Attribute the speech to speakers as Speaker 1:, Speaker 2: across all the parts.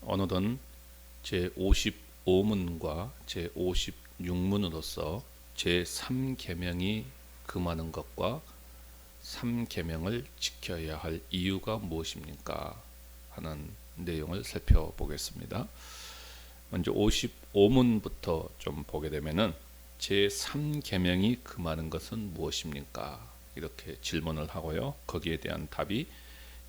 Speaker 1: 오늘은 제55문과 제56문으로서 제3계명이 금하는 것과 3계명을 지켜야 할 이유가 무엇입니까? 하는 내용을 살펴보겠습니다. 먼저 55문부터 좀 보게 되면은 제3계명이 금하는 것은 무엇입니까? 이렇게 질문을 하고요. 거기에 대한 답이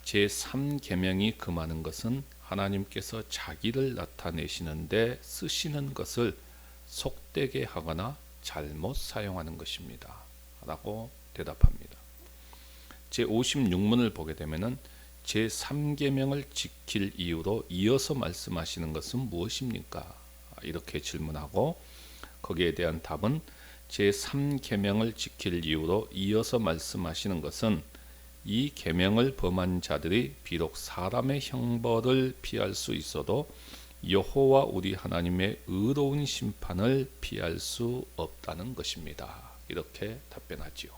Speaker 1: 제3계명이 금하는 것은 하나님께서 자기를 나타내시는데 쓰시는 것을 속되게 하거나 잘못 사용하는 것입니다. 라고 대답합니다. 제56문을 보게 되면은 제3계명을 지킬 이유로 이어서 말씀하시는 것은 무엇입니까? 이렇게 질문하고 거기에 대한 답은 제3계명을 지킬 이유로 이어서 말씀하시는 것은 이 계명을 범한 자들이 비록 사람의 형벌을 피할 수 있어도 여호와 우리 하나님의 의로운 심판을 피할 수 없다는 것입니다. 이렇게 답변하지요.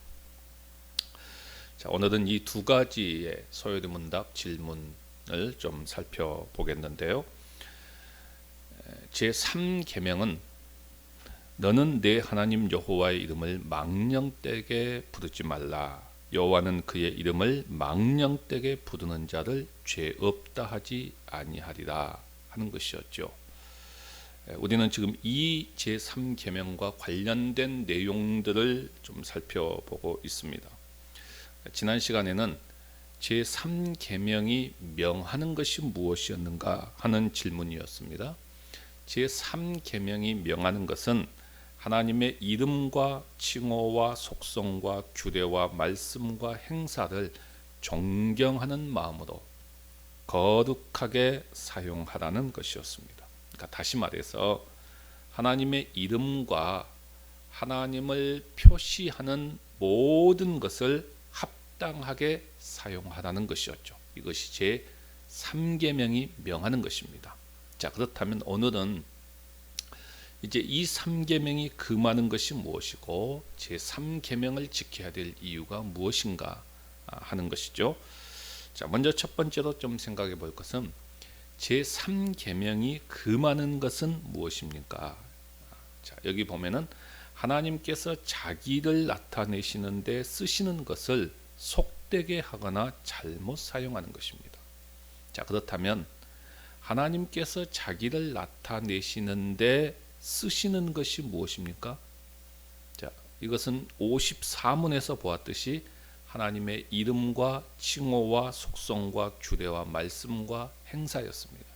Speaker 1: 자, 오늘은 이 두 가지의 소요리문답 질문을 좀 살펴보겠는데요. 제3계명은 너는 내 하나님 여호와의 이름을 망령되게 부르지 말라. 여호와는 그의 이름을 망령되게 부르는 자를 죄 없다 하지 아니하리라 하는 것이었죠. 우리는 지금 이 제3계명과 관련된 내용들을 좀 살펴보고 있습니다. 지난 시간에는 제3계명이 명하는 것이 무엇이었는가 하는 질문이었습니다. 제3계명이 명하는 것은 하나님의 이름과 칭호와 속성과 규례와 말씀과 행사를 존경하는 마음으로 거룩하게 사용하라는 것이었습니다. 그러니까 다시 말해서 하나님의 이름과 하나님을 표시하는 모든 것을 합당하게 사용하라는 것이었죠. 이것이 제3계명이 명하는 것입니다. 자, 그렇다면 오늘은 이제 이 3계명이 금하는 것이 무엇이고 제3계명을 지켜야 될 이유가 무엇인가 하는 것이죠. 자, 먼저 첫 번째로 좀 생각해 볼 것은 제3계명이 금하는 것은 무엇입니까? 자, 여기 보면은 하나님께서 자기를 나타내시는데 쓰시는 것을 속되게 하거나 잘못 사용하는 것입니다. 자, 그렇다면 하나님께서 자기를 나타내시는데 쓰시는 것이 무엇입니까? 자, 이것은 54문에서 보았듯이 하나님의 이름과 칭호와 속성과 규례와 말씀과 행사였습니다.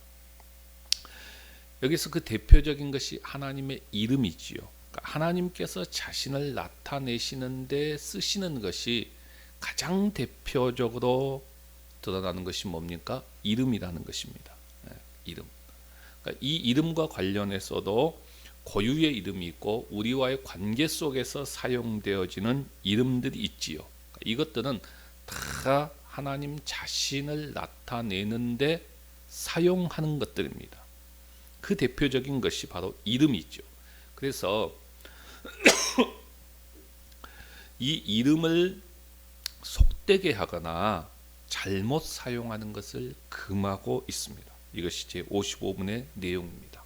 Speaker 1: 여기서 그 대표적인 것이 하나님의 이름이지요. 그러니까 하나님께서 자신을 나타내시는데 쓰시는 것이 가장 대표적으로 드러나는 것이 뭡니까? 이름이라는 것입니다. 이름. 그러니까 이 이름과 관련해서도 고유의 이름이 있고 우리와의 관계 속에서 사용되어지는 이름들이 있지요. 그러니까 이것들은 다 하나님 자신을 나타내는데 사용하는 것들입니다. 그 대표적인 것이 바로 이름이죠. 그래서 이 이름을 속되게 하거나 잘못 사용하는 것을 금하고 있습니다. 이것이 제55문의 내용입니다.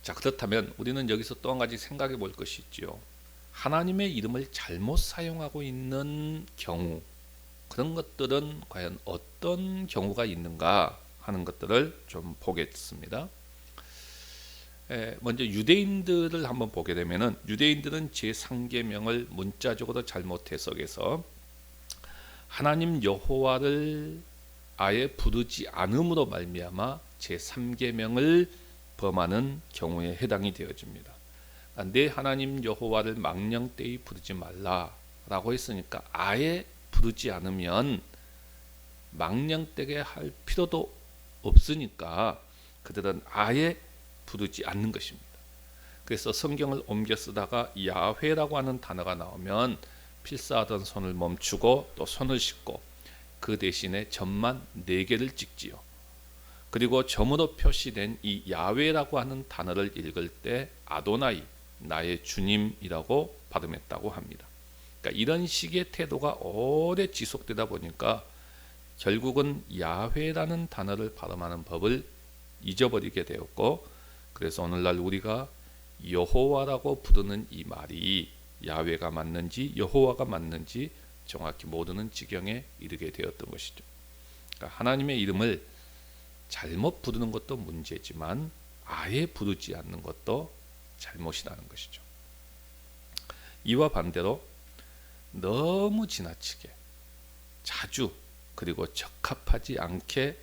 Speaker 1: 자, 그렇다면 우리는 여기서 또 한 가지 생각해 볼 것이 있죠. 하나님의 이름을 잘못 사용하고 있는 경우, 그런 것들은 과연 어떤 경우가 있는가 하는 것들을 좀 보겠습니다. 먼저 유대인들을 한번 보게 되면은 유대인들은 제3계명을 문자적으로 잘못 해석해서 하나님 여호와를 아예 부르지 않음으로 말미암아 제3계명을 범하는 경우에 해당이 되어집니다. 내 하나님 여호와를 망령되이 부르지 말라라고 했으니까 아예 부르지 않으면 망령되게 할 필요도 없으니까 그들은 아예 부르지 않는 것입니다. 그래서 성경을 옮겨 쓰다가 야훼라고 하는 단어가 나오면 필사하던 손을 멈추고 또 손을 씻고 그 대신에 점만 4개를 찍지요. 그리고 점으로 표시된 이 야훼라고 하는 단어를 읽을 때 아도나이, 나의 주님이라고 발음했다고 합니다. 그러니까 이런 식의 태도가 오래 지속되다 보니까 결국은 야훼라는 단어를 발음하는 법을 잊어버리게 되었고, 그래서 오늘날 우리가 여호와라고 부르는 이 말이 야훼가 맞는지 여호와가 맞는지 정확히 모르는 지경에 이르게 되었던 것이죠. 그러니까 하나님의 이름을 잘못 부르는 것도 문제지만 아예 부르지 않는 것도 잘못이라는 것이죠. 이와 반대로 너무 지나치게 자주 그리고 적합하지 않게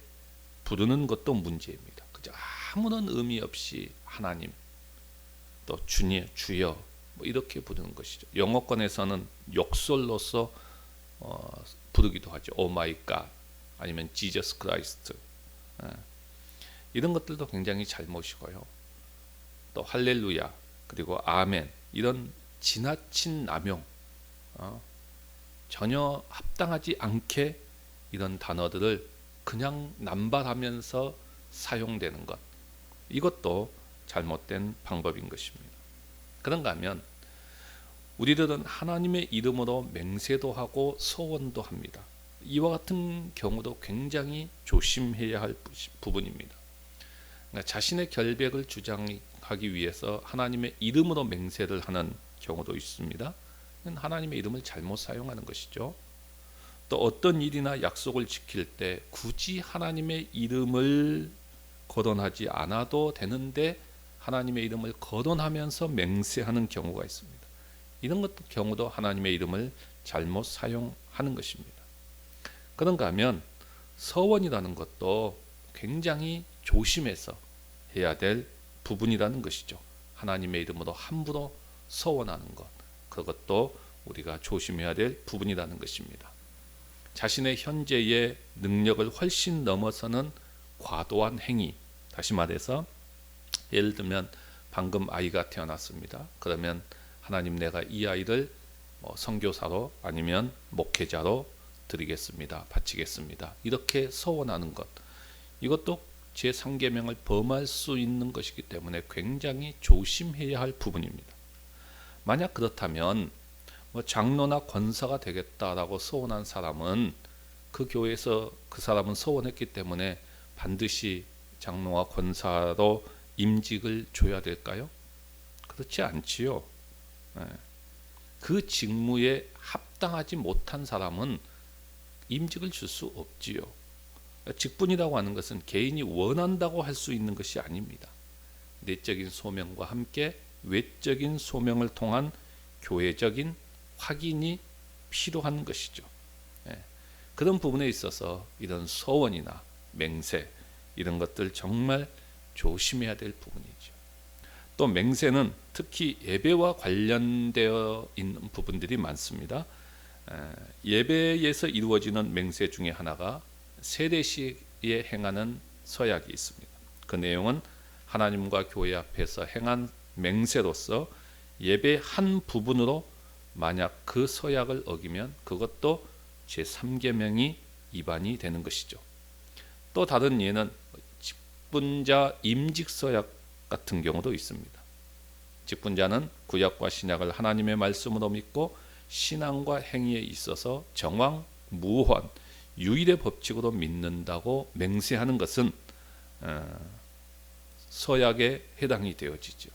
Speaker 1: 부르는 것도 문제입니다. 그저 아무런 의미 없이 하나님, 또 주님, 주여 뭐 이렇게 부르는 것이죠. 영어권에서는 욕설로서 부르기도 하죠. 오 마이 갓, 아니면 지저스 크라이스트, 이런 것들도 굉장히 잘못이고요. 또 할렐루야, 그리고 아멘, 이런 지나친 남용, 전혀 합당하지 않게 이런 단어들을 그냥 남발하면서 사용되는 것, 이것도 잘못된 방법인 것입니다. 그런가 하면 우리들은 하나님의 이름으로 맹세도 하고 소원도 합니다. 이와 같은 경우도 굉장히 조심해야 할 부분입니다. 그러니까 자신의 결백을 주장하기 위해서 하나님의 이름으로 맹세를 하는 경우도 있습니다. 하나님의 이름을 잘못 사용하는 것이죠. 또 어떤 일이나 약속을 지킬 때 굳이 하나님의 이름을 거론하지 않아도 되는데 하나님의 이름을 거론하면서 맹세하는 경우가 있습니다. 이런 경우도 하나님의 이름을 잘못 사용하는 것입니다. 그런가 하면 서원이라는 것도 굉장히 조심해서 해야 될 부분이라는 것이죠. 하나님의 이름으로 함부로 서원하는 것, 그것도 우리가 조심해야 될 부분이라는 것입니다. 자신의 현재의 능력을 훨씬 넘어서는 과도한 행위, 다시 말해서 예를 들면 방금 아이가 태어났습니다. 그러면 하나님, 내가 이 아이를 선교사로 아니면 목회자로 드리겠습니다, 바치겠습니다, 이렇게 서원하는 것, 이것도 제3계명을 범할 수 있는 것이기 때문에 굉장히 조심해야 할 부분입니다. 만약 그렇다면 장로나 권사가 되겠다라고 서원한 사람은 그 교회에서 그 사람은 서원했기 때문에 반드시 장로와 권사로 임직을 줘야 될까요? 그렇지 않지요. 그 직무에 합당하지 못한 사람은 임직을 줄 수 없지요. 직분이라고 하는 것은 개인이 원한다고 할 수 있는 것이 아닙니다. 내적인 소명과 함께 외적인 소명을 통한 교회적인 확인이 필요한 것이죠. 그런 부분에 있어서 이런 서원이나 맹세, 이런 것들 정말 조심해야 될 부분이죠. 또 맹세는 특히 예배와 관련되어 있는 부분들이 많습니다. 예배에서 이루어지는 맹세 중에 하나가 세례시에 행하는 서약이 있습니다. 그 내용은 하나님과 교회 앞에서 행한 맹세로서 예배 한 부분으로 만약 그 서약을 어기면 그것도 제3계명이 위반이 되는 것이죠. 또 다른 예는 직분자 임직서약 같은 경우도 있습니다. 직분자는 구약과 신약을 하나님의 말씀으로 믿고 신앙과 행위에 있어서 정황, 무혼, 유일의 법칙으로 믿는다고 맹세하는 것은 서약에 해당이 되어지죠.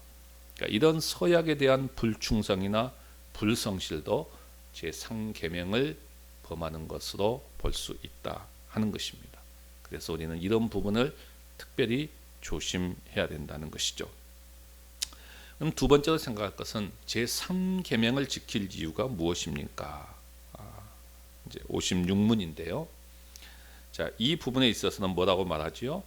Speaker 1: 그러니까 이런 서약에 대한 불충성이나 불성실도 제3계명을 범하는 것으로 볼 수 있다 하는 것입니다. 그래서 우리는 이런 부분을 특별히 조심해야 된다는 것이죠. 그럼 두 번째로 생각할 것은 제3계명을 지킬 이유가 무엇입니까? 이제 56문인데요. 자, 이 부분에 있어서는 뭐라고 말하지요?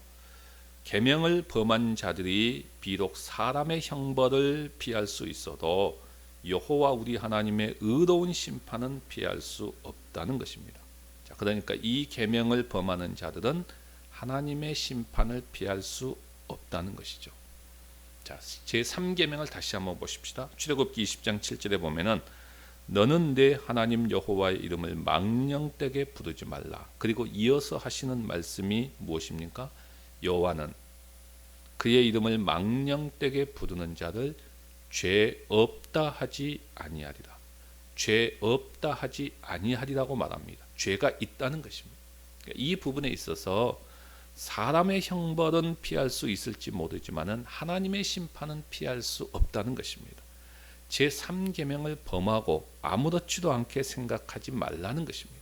Speaker 1: 계명을 범한 자들이 비록 사람의 형벌을 피할 수 있어도 여호와 우리 하나님의 의로운 심판은 피할 수 없다는 것입니다. 자, 그러니까 이 계명을 범하는 자들은 하나님의 심판을 피할 수 없다는 것이죠. 자, 제3계명을 다시 한번 보십시다. 출애굽기 20장 7절에 보면은 너는 내 하나님 여호와의 이름을 망령되게 부르지 말라. 그리고 이어서 하시는 말씀이 무엇입니까? 여호와는 그의 이름을 망령되게 부르는 자를 죄 없다 하지 아니하리라. 죄 없다 하지 아니하리라고 말합니다. 죄가 있다는 것입니다. 이 부분에 있어서 사람의 형벌은 피할 수 있을지 모르지만은 하나님의 심판은 피할 수 없다는 것입니다. 제3계명을 범하고 아무렇지도 않게 생각하지 말라는 것입니다.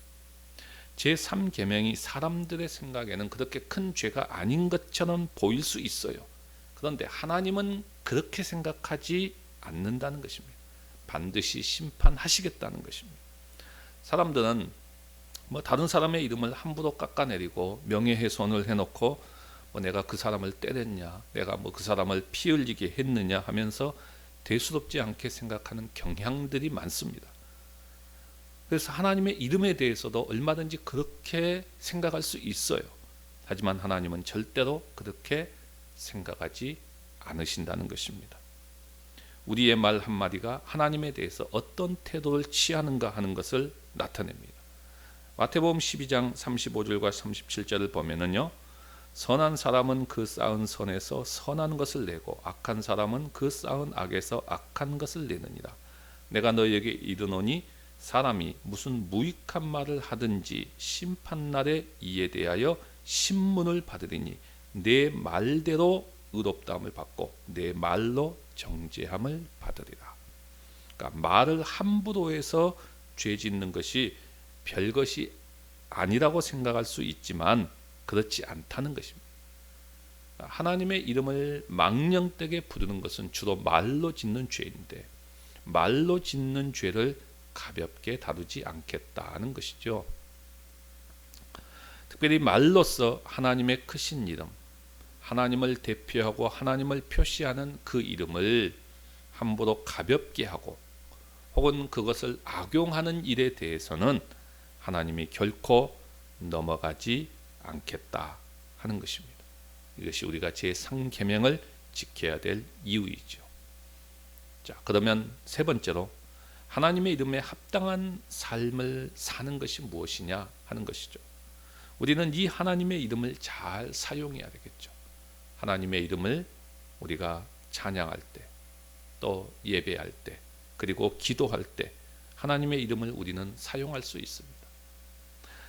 Speaker 1: 제3계명이 사람들의 생각에는 그렇게 큰 죄가 아닌 것처럼 보일 수 있어요. 그런데 하나님은 그렇게 생각하지 않는다는 것입니다. 반드시 심판하시겠다는 것입니다. 사람들은 다른 사람의 이름을 함부로 깎아내리고 명예훼손을 해놓고 내가 그 사람을 때렸냐, 내가 그 사람을 피 흘리게 했느냐 하면서 대수롭지 않게 생각하는 경향들이 많습니다. 그래서 하나님의 이름에 대해서도 얼마든지 그렇게 생각할 수 있어요. 하지만 하나님은 절대로 그렇게 생각하지 않으신다는 것입니다. 우리의 말 한마디가 하나님에 대해서 어떤 태도를 취하는가 하는 것을 나타냅니다. 마태복음 12장 35절과 37절을 보면은요, 선한 사람은 그 쌓은 선에서 선한 것을 내고 악한 사람은 그 쌓은 악에서 악한 것을 내느니라. 내가 너희에게 이르노니 사람이 무슨 무익한 말을 하든지 심판날에 이에 대하여 신문을 받으리니 내 말대로 의롭다함을 받고 내 말로 정죄함을 받으리라. 그러니까 말을 함부로 해서 죄 짓는 것이 별것이 아니라고 생각할 수 있지만 그렇지 않다는 것입니다. 하나님의 이름을 망령되게 부르는 것은 주로 말로 짓는 죄인데 말로 짓는 죄를 가볍게 다루지 않겠다는 것이죠. 특별히 말로써 하나님의 크신 이름, 하나님을 대표하고 하나님을 표시하는 그 이름을 함부로 가볍게 하고 혹은 그것을 악용하는 일에 대해서는 하나님이 결코 넘어가지 않겠다 하는 것입니다. 이것이 우리가 제3계명을 지켜야 될 이유이죠. 자, 그러면 세 번째로 하나님의 이름에 합당한 삶을 사는 것이 무엇이냐 하는 것이죠. 우리는 이 하나님의 이름을 잘 사용해야 되겠죠. 하나님의 이름을 우리가 찬양할 때, 또 예배할 때, 그리고 기도할 때 하나님의 이름을 우리는 사용할 수 있습니다.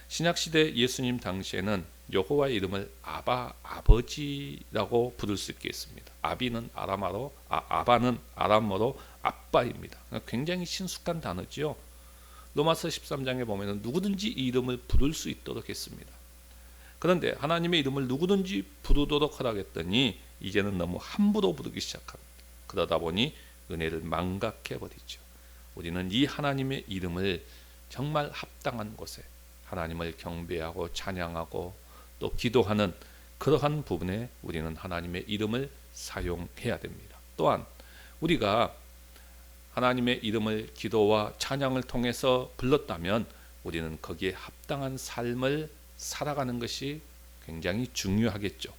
Speaker 1: 신약시대 예수님 당시에는 여호와의 이름을 아바, 아버지라고 부를 수 있겠습니다. 아바는 아람어로 아빠입니다. 굉장히 친숙한 단어지요. 로마서 13장에 보면 누구든지 이 이름을 부를 수 있도록 했습니다. 그런데 하나님의 이름을 누구든지 부르도록 하라겠더니 이제는 너무 함부로 부르기 시작합니다. 그러다 보니 은혜를 망각해버리죠. 우리는 이 하나님의 이름을 정말 합당한 곳에 하나님을 경배하고 찬양하고 또 기도하는 그러한 부분에 우리는 하나님의 이름을 사용해야 됩니다. 또한 우리가 하나님의 이름을 기도와 찬양을 통해서 불렀다면 우리는 거기에 합당한 삶을 살아가는 것이 굉장히 중요하겠죠.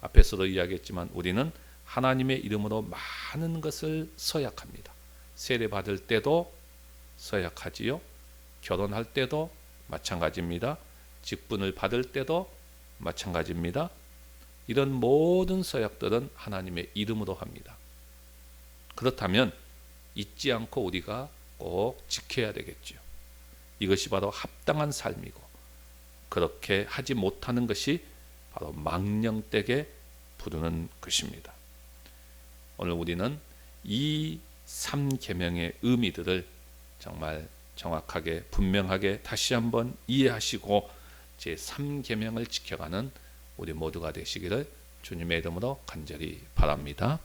Speaker 1: 앞에서도 이야기했지만 우리는 하나님의 이름으로 많은 것을 서약합니다. 세례 받을 때도 서약하지요. 결혼할 때도 마찬가지입니다. 직분을 받을 때도 마찬가지입니다. 이런 모든 서약들은 하나님의 이름으로 합니다. 그렇다면 잊지 않고 우리가 꼭 지켜야 되겠죠. 이것이 바로 합당한 삶이고 그렇게 하지 못하는 것이 바로 망령되게 부르는 것입니다. 오늘 우리는 이 3계명의 의미들을 정말 정확하게 분명하게 다시 한번 이해하시고 제3계명을 지켜가는 우리 모두가 되시기를 주님의 이름으로 간절히 바랍니다.